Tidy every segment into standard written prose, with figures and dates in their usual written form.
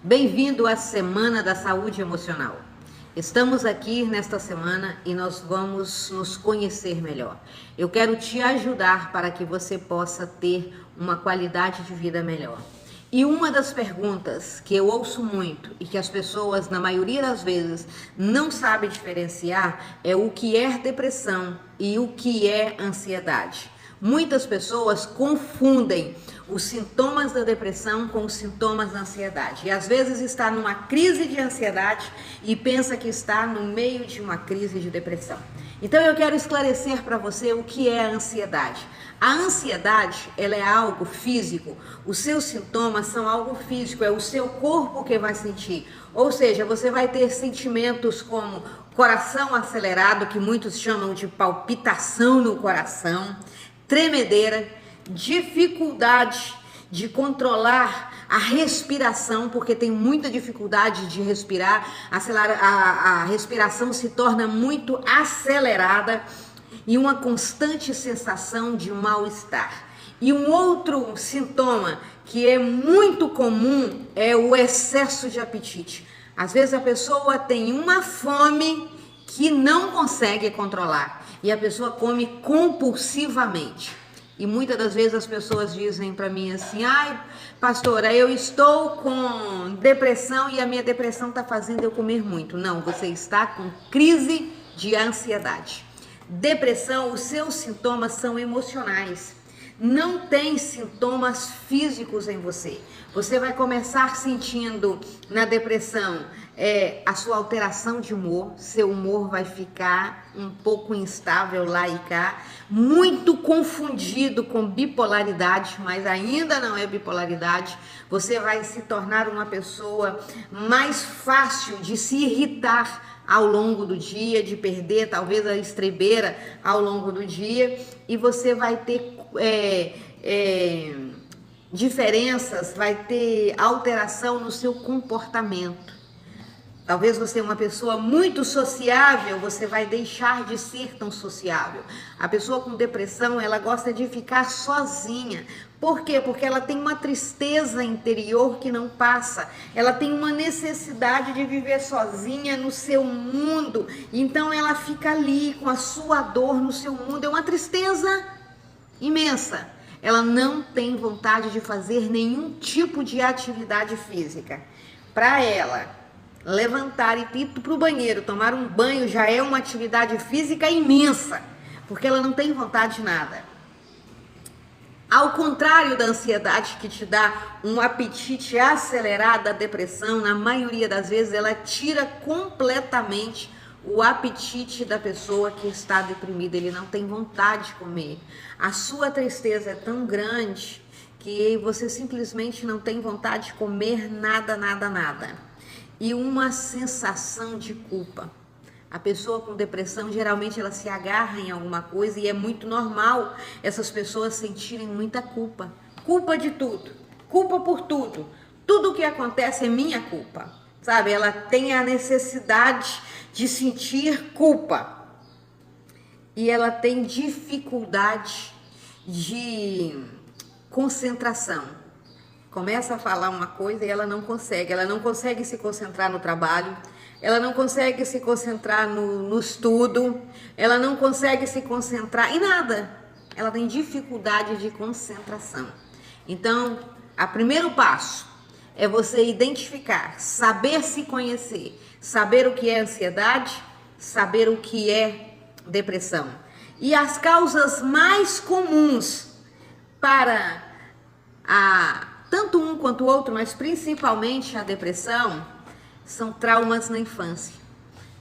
Bem-vindo à Semana da Saúde Emocional. Estamos aqui nesta semana e nós vamos nos conhecer melhor. Eu quero te ajudar para que você possa ter uma qualidade de vida melhor. E uma das perguntas que eu ouço muito e que as pessoas, na maioria das vezes, não sabem diferenciar é o que é depressão e o que é ansiedade. Muitas pessoas confundem os sintomas da depressão com os sintomas da ansiedade. E às vezes está numa crise de ansiedade e pensa que está no meio de uma crise de depressão. Então eu quero esclarecer para você o que é a ansiedade. A ansiedade, ela é algo físico. Os seus sintomas são algo físico, é o seu corpo que vai sentir. Ou seja, você vai ter sentimentos como coração acelerado, que muitos chamam de palpitação no coração, tremedeira, dificuldade de controlar a respiração, porque tem muita dificuldade de respirar, a respiração se torna muito acelerada e uma constante sensação de mal-estar. E um outro sintoma que é muito comum é o excesso de apetite. Às vezes a pessoa tem uma fome que não consegue controlar e a pessoa come compulsivamente. E muitas das vezes as pessoas dizem para mim assim: ai, pastora, eu estou com depressão e a minha depressão está fazendo eu comer muito. Não, você está com crise de ansiedade. Depressão, os seus sintomas são emocionais. Não tem sintomas físicos em você. Você vai começar sentindo na depressão a sua alteração de humor. Seu humor vai ficar um pouco instável lá e cá, muito confundido com bipolaridade, mas ainda não é bipolaridade. Você vai se tornar uma pessoa mais fácil de se irritar ao longo do dia, de perder talvez a estrebeira ao longo do dia, e você vai ter diferenças, vai ter alteração no seu comportamento. Talvez você é uma pessoa muito sociável, você vai deixar de ser tão sociável. A pessoa com depressão, ela gosta de ficar sozinha. Por quê? Porque ela tem uma tristeza interior que não passa. Ela tem uma necessidade de viver sozinha no seu mundo. Então ela fica ali com a sua dor no seu mundo. É uma tristeza imensa. Ela não tem vontade de fazer nenhum tipo de atividade física. Para ela, levantar e ir para o banheiro, tomar um banho já é uma atividade física imensa, porque ela não tem vontade de nada. Ao contrário da ansiedade, que te dá um apetite acelerado, a depressão, na maioria das vezes, ela tira completamente o apetite da pessoa que está deprimida. Ele não tem vontade de comer. A sua tristeza é tão grande que você simplesmente não tem vontade de comer nada. E uma sensação de culpa. A pessoa com depressão, geralmente ela se agarra em alguma coisa e é muito normal essas pessoas sentirem muita culpa. Culpa de tudo, culpa por tudo. Tudo que acontece é minha culpa, sabe? Ela tem a necessidade de sentir culpa. E ela tem dificuldade de concentração. Começa a falar uma coisa e ela não consegue se concentrar no trabalho, ela não consegue se concentrar no estudo, ela não consegue se concentrar em nada, ela tem dificuldade de concentração. Então, o primeiro passo é você identificar, saber se conhecer, saber o que é ansiedade, saber o que é depressão. E as causas mais comuns para tanto um quanto o outro, mas principalmente a depressão, são traumas na infância.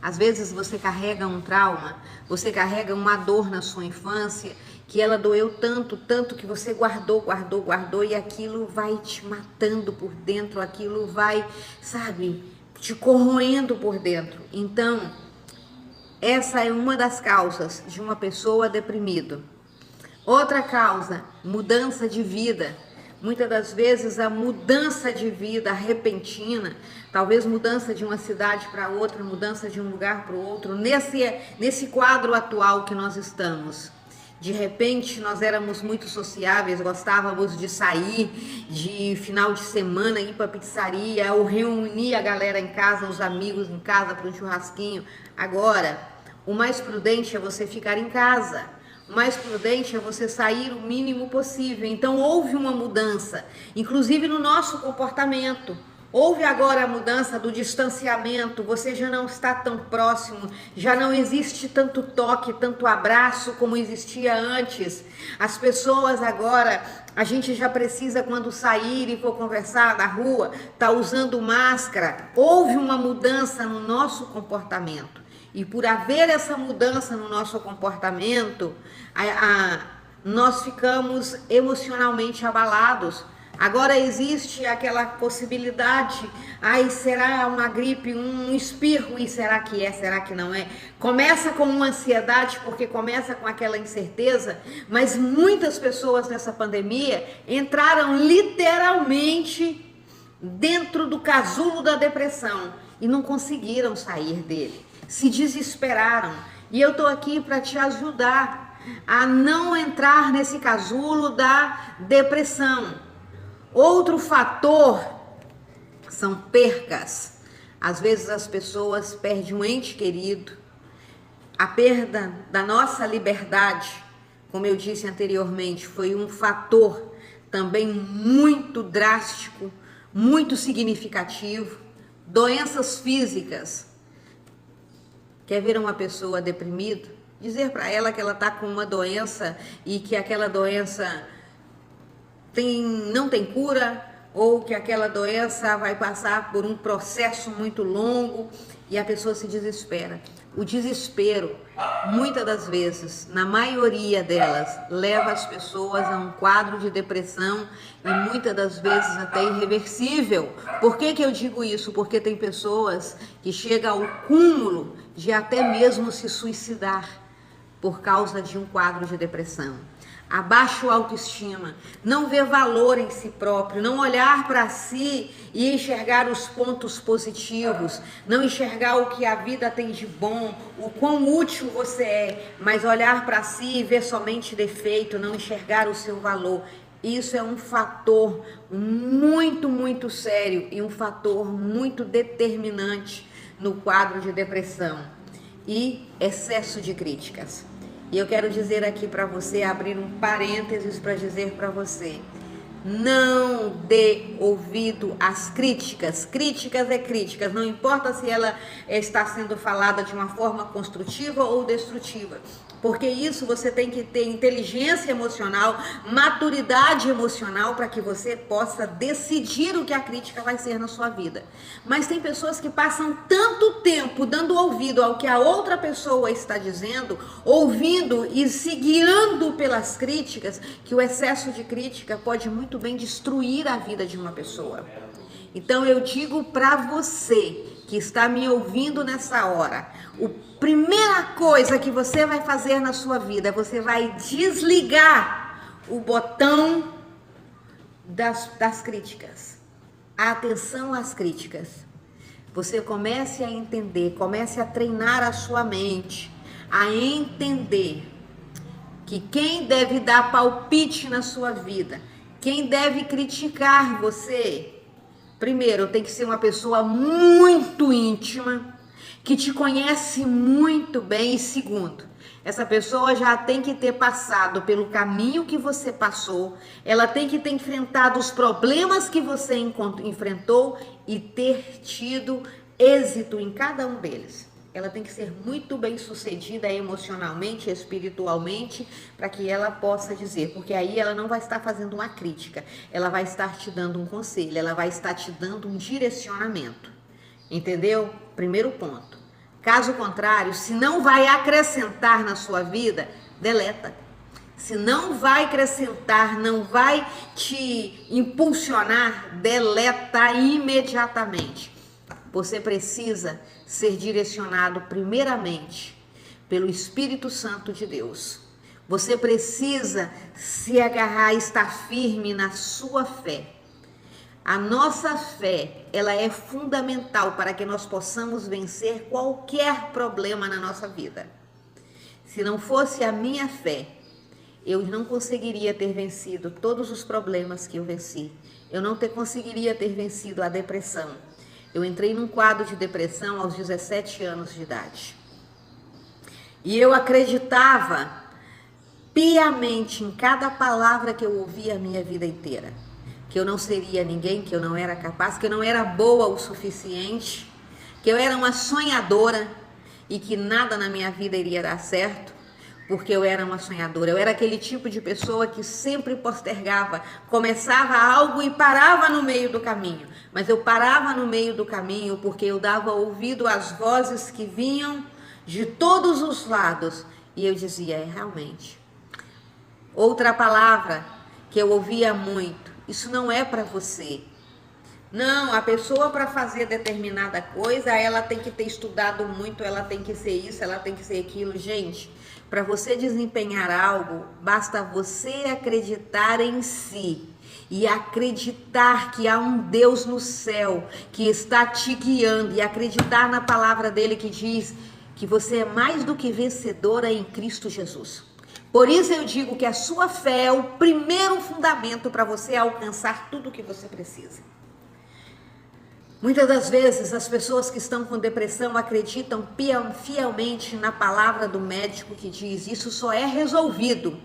Às vezes você carrega um trauma, você carrega uma dor na sua infância, que ela doeu tanto que você guardou e aquilo vai te matando por dentro, aquilo vai, sabe, te corroendo por dentro. Então, essa é uma das causas de uma pessoa deprimida. Outra causa, mudança de vida. Muitas das vezes a mudança de vida repentina, talvez mudança de uma cidade para outra, mudança de um lugar para o outro, nesse quadro atual que nós estamos, De repente nós éramos muito sociáveis, gostávamos de sair de final de semana, ir para pizzaria ou reunir a galera em casa, os amigos em casa para um churrasquinho. Agora, o mais prudente é você ficar em casa. O mais prudente é você sair o mínimo possível. Então houve uma mudança, inclusive no nosso comportamento. Houve agora a mudança do distanciamento, você já não está tão próximo, já não existe tanto toque, tanto abraço como existia antes. As pessoas agora, a gente já precisa, quando sair e for conversar na rua, tá usando máscara. Houve uma mudança no nosso comportamento. E por haver essa mudança no nosso comportamento, nós ficamos emocionalmente abalados. Agora existe aquela possibilidade, será uma gripe, um espirro, e será que é, será que não é? Começa com uma ansiedade, porque começa com aquela incerteza, mas muitas pessoas nessa pandemia entraram literalmente dentro do casulo da depressão e não conseguiram sair dele, se desesperaram. E eu tô aqui para te ajudar a não entrar nesse casulo da depressão. Outro fator são percas. Às vezes as pessoas perdem um ente querido. A perda da nossa liberdade, como eu disse anteriormente, foi um fator também muito drástico, muito significativo. Doenças físicas. Quer ver uma pessoa deprimida? Dizer para ela que ela está com uma doença e que aquela doença não tem cura, ou que aquela doença vai passar por um processo muito longo e a pessoa se desespera. O desespero, muitas das vezes, na maioria delas, leva as pessoas a um quadro de depressão e muitas das vezes até irreversível. Por que eu digo isso? Porque tem pessoas que chegam ao cúmulo de até mesmo se suicidar por causa de um quadro de depressão. A baixa autoestima, não ver valor em si próprio, não olhar para si e enxergar os pontos positivos, não enxergar o que a vida tem de bom, o quão útil você é, mas olhar para si e ver somente defeito, não enxergar o seu valor. Isso é um fator muito, muito sério e um fator muito determinante no quadro de depressão. E excesso de críticas. E eu quero dizer aqui para você, abrir um parênteses para dizer para você, não dê ouvido às críticas. Críticas é críticas, não importa se ela está sendo falada de uma forma construtiva ou destrutiva. Porque isso você tem que ter inteligência emocional, maturidade emocional para que você possa decidir o que a crítica vai ser na sua vida. Mas tem pessoas que passam tanto tempo dando ouvido ao que a outra pessoa está dizendo, ouvindo e se guiando pelas críticas, que o excesso de crítica pode muito bem destruir a vida de uma pessoa. Então eu digo para você que está me ouvindo nessa hora, a primeira coisa que você vai fazer na sua vida, você vai desligar o botão das críticas. Atenção às críticas. Você comece a entender, comece a treinar a sua mente, a entender que quem deve dar palpite na sua vida, quem deve criticar você, primeiro, tem que ser uma pessoa muito íntima, que te conhece muito bem. E segundo, essa pessoa já tem que ter passado pelo caminho que você passou, ela tem que ter enfrentado os problemas que você enfrentou e ter tido êxito em cada um deles. Ela tem que ser muito bem sucedida emocionalmente, espiritualmente, para que ela possa dizer, porque aí ela não vai estar fazendo uma crítica, ela vai estar te dando um conselho, ela vai estar te dando um direcionamento. Entendeu? Primeiro ponto. Caso contrário, se não vai acrescentar na sua vida, deleta. Se não vai acrescentar, não vai te impulsionar, deleta imediatamente. Você precisa ser direcionado primeiramente pelo Espírito Santo de Deus. Você precisa se agarrar e estar firme na sua fé. A nossa fé, ela é fundamental para que nós possamos vencer qualquer problema na nossa vida. Se não fosse a minha fé, eu não conseguiria ter vencido todos os problemas que eu venci. Eu não conseguiria ter vencido a depressão. Eu entrei num quadro de depressão aos 17 anos de idade. E eu acreditava piamente em cada palavra que eu ouvia a minha vida inteira. Que eu não seria ninguém, que eu não era capaz, que eu não era boa o suficiente, que eu era uma sonhadora e que nada na minha vida iria dar certo, porque eu era uma sonhadora. Eu era aquele tipo de pessoa que sempre postergava, começava algo e parava no meio do caminho. Mas eu parava no meio do caminho porque eu dava ouvido às vozes que vinham de todos os lados. E eu dizia, realmente. Outra palavra que eu ouvia muito, isso não é para você. Não, a pessoa para fazer determinada coisa, ela tem que ter estudado muito, ela tem que ser isso, ela tem que ser aquilo. Gente, para você desempenhar algo, basta você acreditar em si e acreditar que há um Deus no céu que está te guiando e acreditar na palavra dele que diz que você é mais do que vencedora em Cristo Jesus. Por isso eu digo que a sua fé é o primeiro fundamento para você alcançar tudo o que você precisa. Muitas das vezes as pessoas que estão com depressão acreditam fielmente na palavra do médico que diz isso só é resolvido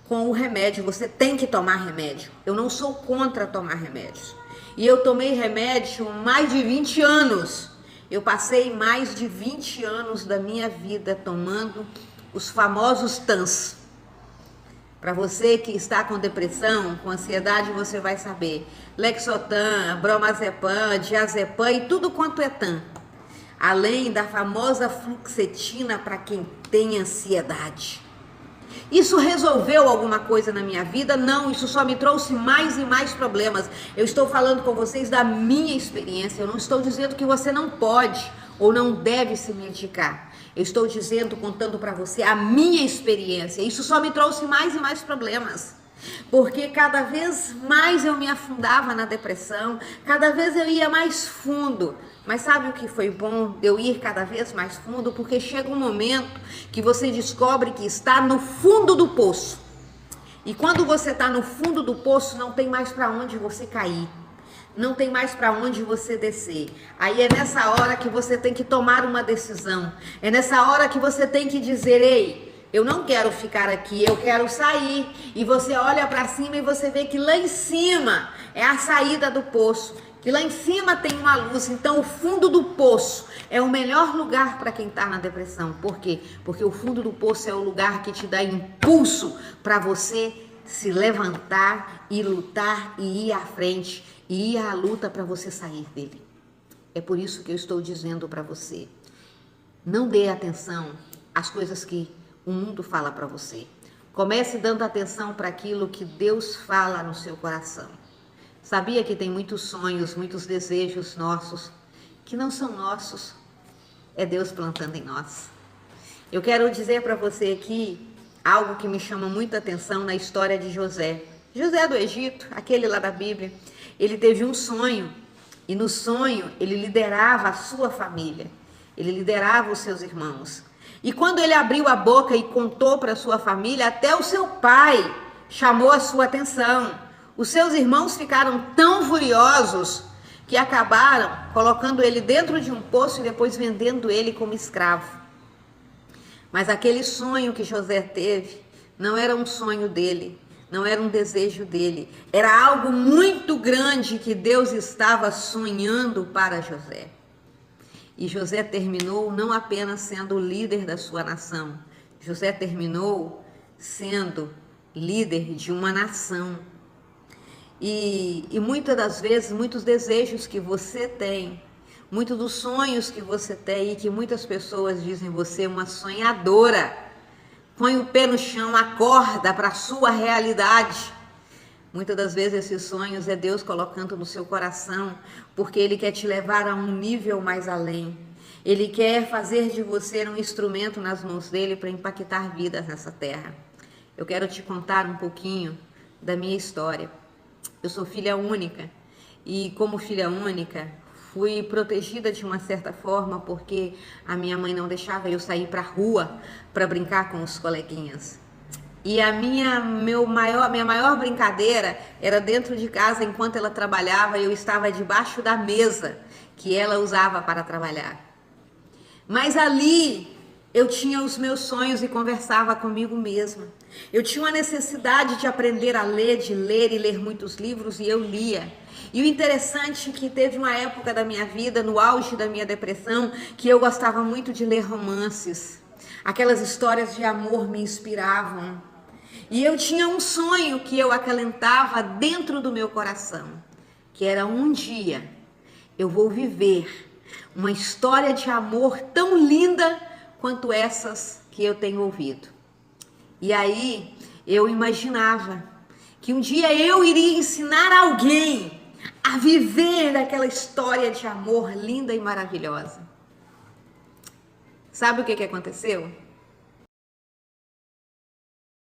com o remédio, você tem que tomar remédio. Eu não sou contra tomar remédios. E eu tomei remédio mais de 20 anos. Eu passei mais de 20 anos da minha vida tomando os famosos TANs. Para você que está com depressão, com ansiedade, você vai saber. Lexotan, Bromazepam, Diazepam e tudo quanto é TAN. Além da famosa fluoxetina para quem tem ansiedade. Isso resolveu alguma coisa na minha vida? Não, isso só me trouxe mais e mais problemas. Eu estou falando com vocês da minha experiência. Eu não estou dizendo que você não pode ou não deve se medicar. Eu estou dizendo, contando para você a minha experiência. Isso só me trouxe mais e mais problemas. Porque cada vez mais eu me afundava na depressão, cada vez eu ia mais fundo. Mas sabe o que foi bom de eu ir cada vez mais fundo? Porque chega um momento que você descobre que está no fundo do poço. E quando você está no fundo do poço, não tem mais para onde você cair. Não tem mais para onde você descer. Aí é nessa hora que você tem que tomar uma decisão. É nessa hora que você tem que dizer, ei, eu não quero ficar aqui, eu quero sair. E você olha para cima e você vê que lá em cima é a saída do poço. Que lá em cima tem uma luz. Então o fundo do poço é o melhor lugar para quem está na depressão. Por quê? Porque o fundo do poço é o lugar que te dá impulso para você se levantar e lutar e ir à frente. E ir à luta para você sair dele. É por isso que eu estou dizendo para você. Não dê atenção às coisas que o mundo fala para você. Comece dando atenção para aquilo que Deus fala no seu coração. Sabia que tem muitos sonhos, muitos desejos nossos, que não são nossos. É Deus plantando em nós. Eu quero dizer para você aqui algo que me chama muita atenção na história de José. José do Egito, aquele lá da Bíblia. Ele teve um sonho e no sonho ele liderava a sua família, ele liderava os seus irmãos. E quando ele abriu a boca e contou para a sua família, até o seu pai chamou a sua atenção. Os seus irmãos ficaram tão furiosos que acabaram colocando ele dentro de um poço e depois vendendo ele como escravo. Mas aquele sonho que José teve não era um sonho dele. Não era um desejo dele, era algo muito grande que Deus estava sonhando para José. E José terminou não apenas sendo o líder da sua nação, José terminou sendo líder de uma nação. E muitas das vezes, muitos desejos que você tem, muitos dos sonhos que você tem e que muitas pessoas dizem você é uma sonhadora. Põe o pé no chão, acorda para a sua realidade. Muitas das vezes esses sonhos é Deus colocando no seu coração, porque Ele quer te levar a um nível mais além. Ele quer fazer de você um instrumento nas mãos dEle para impactar vidas nessa terra. Eu quero te contar um pouquinho da minha história. Eu sou filha única e como filha única fui protegida de uma certa forma porque a minha mãe não deixava eu sair para a rua para brincar com os coleguinhas. E minha maior brincadeira era dentro de casa, enquanto ela trabalhava, eu estava debaixo da mesa que ela usava para trabalhar. Mas ali eu tinha os meus sonhos e conversava comigo mesma. Eu tinha uma necessidade de aprender a ler, de ler e ler muitos livros, e eu lia. E o interessante é que teve uma época da minha vida, no auge da minha depressão, que eu gostava muito de ler romances. Aquelas histórias de amor me inspiravam. E eu tinha um sonho que eu acalentava dentro do meu coração, que era um dia eu vou viver uma história de amor tão linda quanto essas que eu tenho ouvido. E aí eu imaginava que um dia eu iria ensinar alguém a viver aquela história de amor linda e maravilhosa. Sabe o que aconteceu?